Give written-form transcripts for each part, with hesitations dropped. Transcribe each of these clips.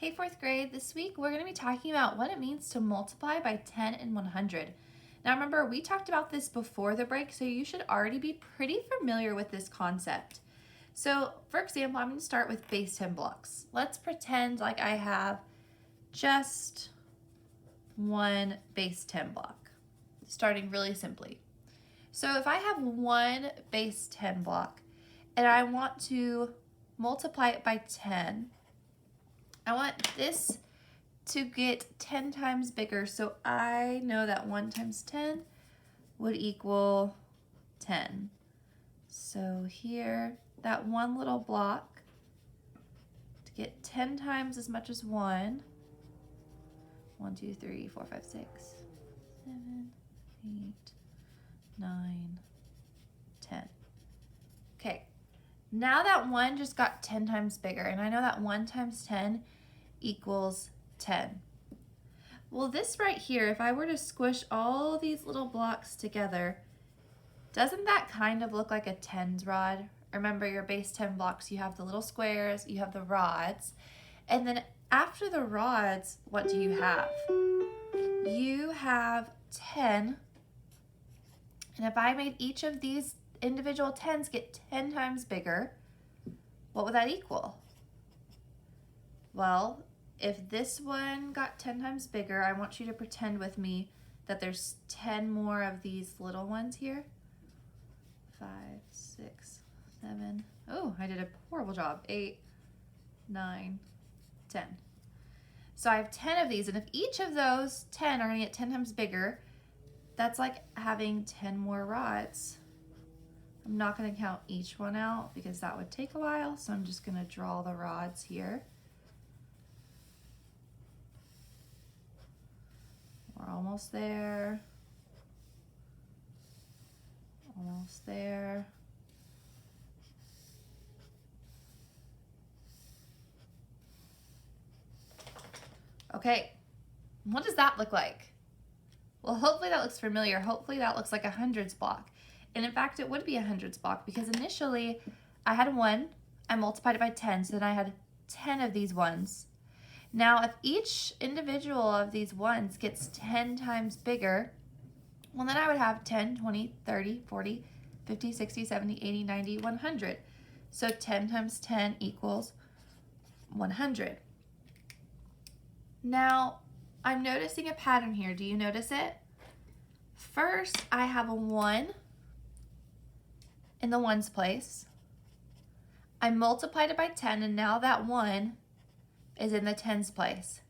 Hey, fourth grade, this week we're going to be talking about what it means to multiply by 10 and 100. Now remember, we talked about this before the break, so you should already be pretty familiar with this concept. So for example, I'm going to start with base 10 blocks. Let's pretend like I have just one base 10 block, starting really simply. So if I have one base 10 block and I want to multiply it by 10, I want this to get 10 times bigger, so I know that 1 times 10 would equal 10. So here, that one little block, to get 10 times as much as 1, 1, 2, 3, 4, 5, 6, 7, 8, 9, 10. Okay, now that 1 just got 10 times bigger, and I know that 1 times 10 equals 10. Well, this right here, if I were to squish all these little blocks together, doesn't that kind of look like a tens rod? Remember, your base 10 blocks, you have the little squares, you have the rods, and then after the rods, what do you have? You have 10, and if I made each of these individual 10s get 10 times bigger, what would that equal? Well, if this one got 10 times bigger, I want you to pretend with me that there's 10 more of these little ones here. 5, 6, 7. Oh, I did a horrible job. 8, 9, 10. So I have 10 of these, and if each of those 10 are going to get 10 times bigger, that's like having 10 more rods. I'm not going to count each one out because that would take a while, so I'm just going to draw the rods here. We're almost there. Almost there. Okay, what does that look like? Well, hopefully that looks familiar. Hopefully that looks like a hundreds block. And in fact, it would be a hundreds block because initially I had 1, I multiplied it by 10, so then I had 10 of these ones. Now, if each individual of these ones gets 10 times bigger, well, then I would have 10, 20, 30, 40, 50, 60, 70, 80, 90, 100. So 10 times 10 equals 100. Now, I'm noticing a pattern here. Do you notice it? First, I have a 1 in the ones place. I multiplied it by 10, and now that 1 is in the tens place.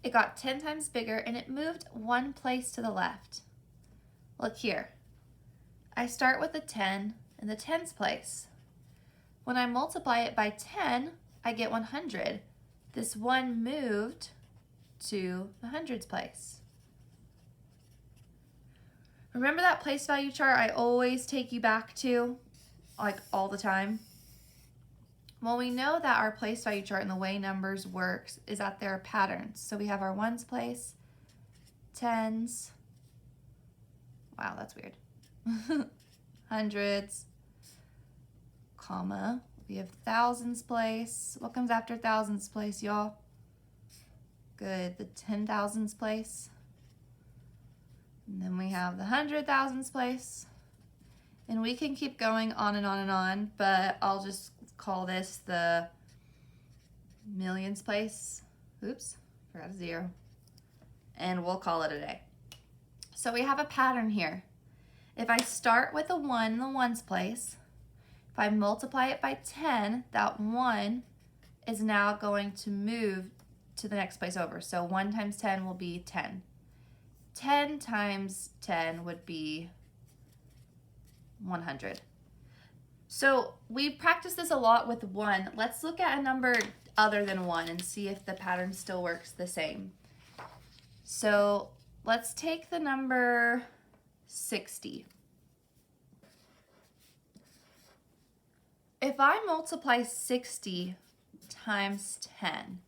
It got 10 times bigger, and it moved 1 place to the left. Look here. I start with a 10 in the tens place. When I multiply it by 10, I get 100. This 1 moved to the hundreds place. Remember that place value chart I always take you back to, like all the time? Well, we know that our place value chart and the way numbers works is that there are patterns. So we have our ones place, tens, wow, that's weird, hundreds, comma, we have thousands place. What comes after thousands place, y'all? Good, the 10,000s place. And then we have the 100,000s place. And we can keep going on and on and on, but I'll just call this the millions place. Oops, forgot a 0. And we'll call it a day. So we have a pattern here. If I start with a 1 in the ones place, if I multiply it by 10, that 1 is now going to move to the next place over. So 1 times 10 will be 10. 10 times 10 would be 100. So we practice this a lot with 1. Let's look at a number other than 1 and see if the pattern still works the same. So let's take the number 60. If I multiply 60 times 10,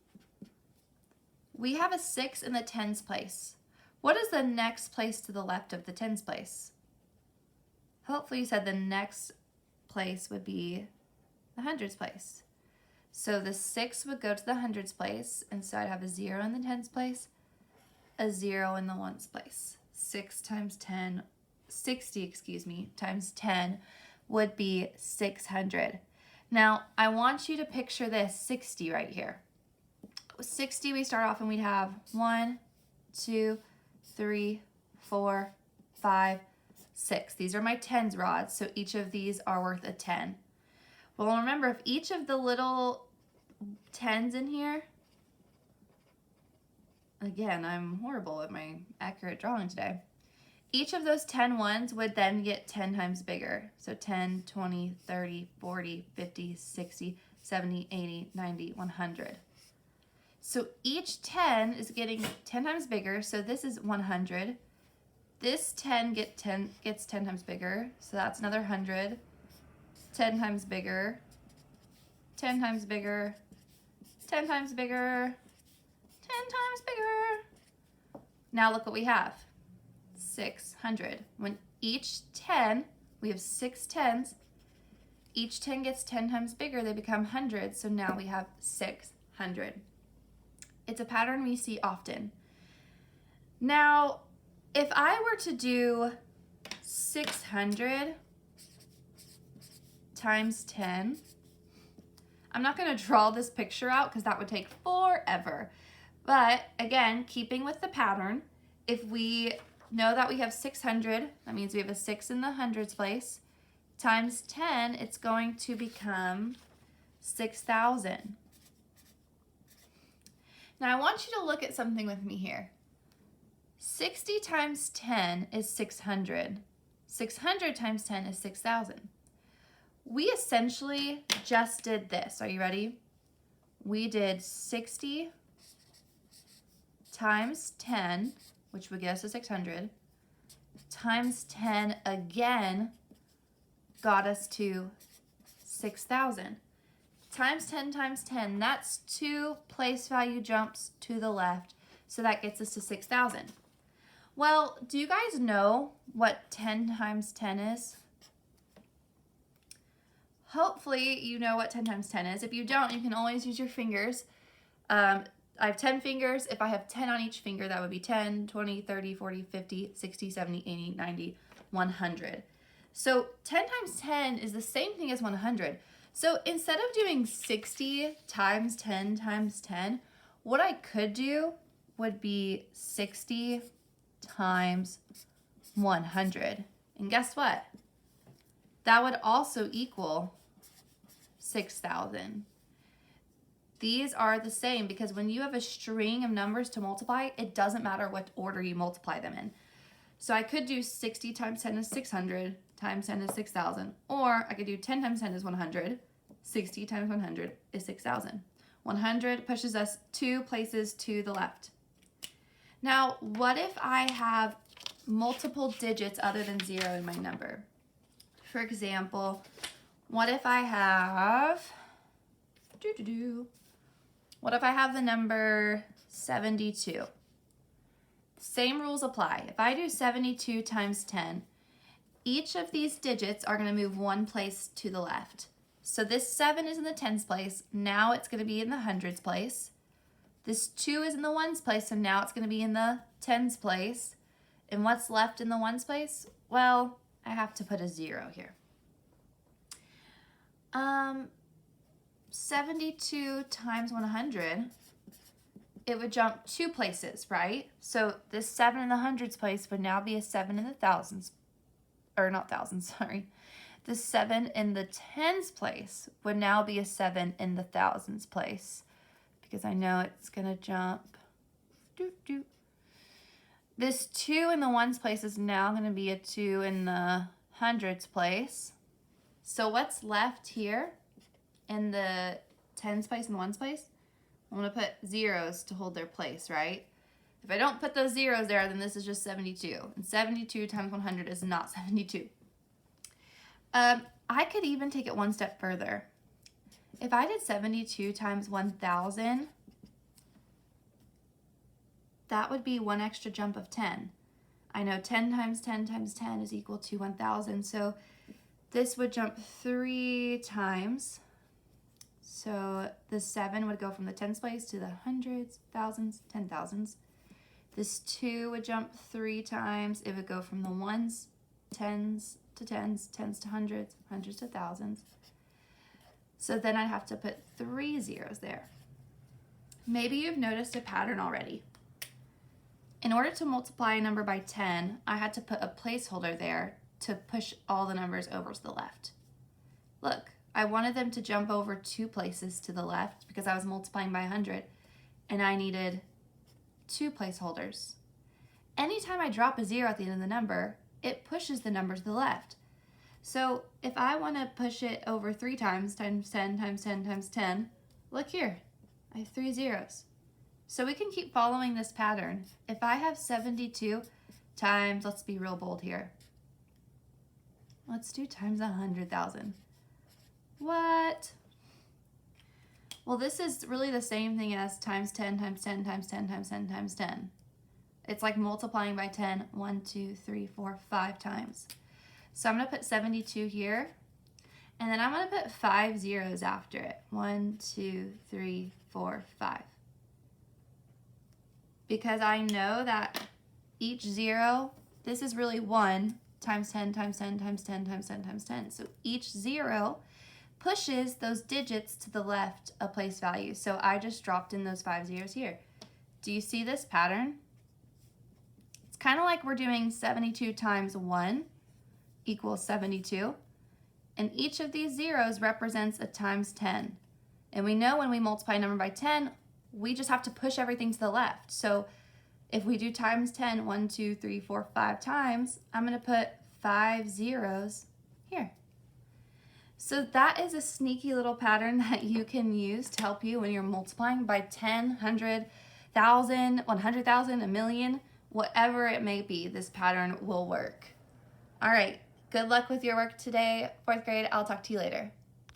we have a 6 in the tens place. What is the next place to the left of the tens place? Hopefully you said the next place would be the hundreds place. So the 6 would go to the hundreds place, and so I'd have a 0 in the tens place, a 0 in the ones place. 6 times 10, 60, excuse me, times 10 would be 600. Now, I want you to picture this 60 right here. 60, we start off and we'd have 1, 2, 3, 4, 5, 6. These are my tens rods, so each of these are worth a 10. Well, remember, if each of the little tens in here, again, I'm horrible at my accurate drawing today. Each of those 10 ones would then get 10 times bigger. So 10, 20, 30, 40, 50, 60, 70, 80, 90, 100. So each 10 is getting 10 times bigger. So this is 100. This 10 gets 10 times bigger. So that's another 100. 10 times bigger. 10 times bigger. 10 times bigger. 10 times bigger. Now look what we have. 600. When each 10, we have 6 tens, each 10 gets 10 times bigger, they become hundreds, so now we have 600. It's a pattern we see often. Now, if I were to do 600 times 10, I'm not going to draw this picture out because that would take forever. But again, keeping with the pattern, if we know that we have 600, that means we have a 6 in the hundreds place, times 10, it's going to become 6,000. Now I want you to look at something with me here. 60 times 10 is 600. 600 times 10 is 6,000. We essentially just did this. Are you ready? We did 60 times 10, which would get us to 600, times 10 again got us to 6,000. Times 10 times 10, that's 2 place value jumps to the left, so that gets us to 6,000. Well, do you guys know what 10 times 10 is? Hopefully you know what 10 times 10 is. If you don't, you can always use your fingers. I have 10 fingers. If I have 10 on each finger, that would be 10, 20, 30, 40, 50, 60, 70, 80, 90, 100. So 10 times 10 is the same thing as 100. So instead of doing 60 times 10 times 10, what I could do would be 60 times 100. And guess what? That would also equal 6,000. These are the same because when you have a string of numbers to multiply, it doesn't matter what order you multiply them in. So I could do 60 times 10 is 600, times 10 is 6,000. Or I could do 10 times 10 is 100, 60 times 100 is 6,000. 100 pushes us 2 places to the left. Now, what if I have multiple digits other than 0 in my number? For example, what if I have... What if I have the number 72? Same rules apply. If I do 72 times 10, each of these digits are going to move 1 place to the left. So this 7 is in the tens place. Now it's going to be in the hundreds place. This 2 is in the ones place, so now it's going to be in the tens place. And what's left in the ones place? Well, I have to put a 0 here. 72 times 100, it would jump 2 places, right? So this 7 in the hundreds place would now be a 7 in the thousands, or not thousands, sorry. The 7 in the tens place would now be a 7 in the thousands place, because I know it's gonna jump. This 2 in the ones place is now gonna be a 2 in the hundreds place. So what's left here in the tens place and the ones place? I'm gonna put zeros to hold their place, right? If I don't put those zeros there, then this is just 72. And 72 times 100 is not 72. I could even take it one step further. If I did 72 times 1,000, that would be 1 extra jump of 10. I know 10 times 10 times 10 is equal to 1,000, so this would jump 3 times. So the 7 would go from the tens place to the hundreds, thousands, 10,000s. This 2 would jump 3 times. It would go from the ones, tens to tens, tens to hundreds, hundreds to thousands. So then I'd have to put 3 zeros there. Maybe you've noticed a pattern already. In order to multiply a number by 10, I had to put a placeholder there to push all the numbers over to the left. Look, I wanted them to jump over 2 places to the left because I was multiplying by 100, and I needed 2 placeholders. Anytime I drop a 0 at the end of the number, it pushes the number to the left. So if I want to push it over 3 times, times 10, times 10, times 10, look here, I have 3 zeros. So we can keep following this pattern. If I have 72 times, let's be real bold here. Let's do times 100,000. What? Well, this is really the same thing as times 10 times 10 times 10 times 10 times 10. It's like multiplying by 10 1, 2, 3, 4, 5 times. So I'm going to put 72 here, and then I'm going to put 5 zeros after it. 1, 2, 3, 4, 5. Because I know that each 0, this is really 1 times 10 times 10 times 10 times 10 times 10. So each 0 pushes those digits to the left a place value. So I just dropped in those 5 zeros here. Do you see this pattern? It's kind of like we're doing 72 times 1 equals 72. And each of these zeros represents a times 10. And we know when we multiply a number by 10, we just have to push everything to the left. So if we do times 10, 1, 2, 3, 4, 5 times, I'm going to put 5 zeros here. So that is a sneaky little pattern that you can use to help you when you're multiplying by 10, 100, 1,000, 100,000, a million, whatever it may be, this pattern will work. All right, good luck with your work today, 4th grade. I'll talk to you later.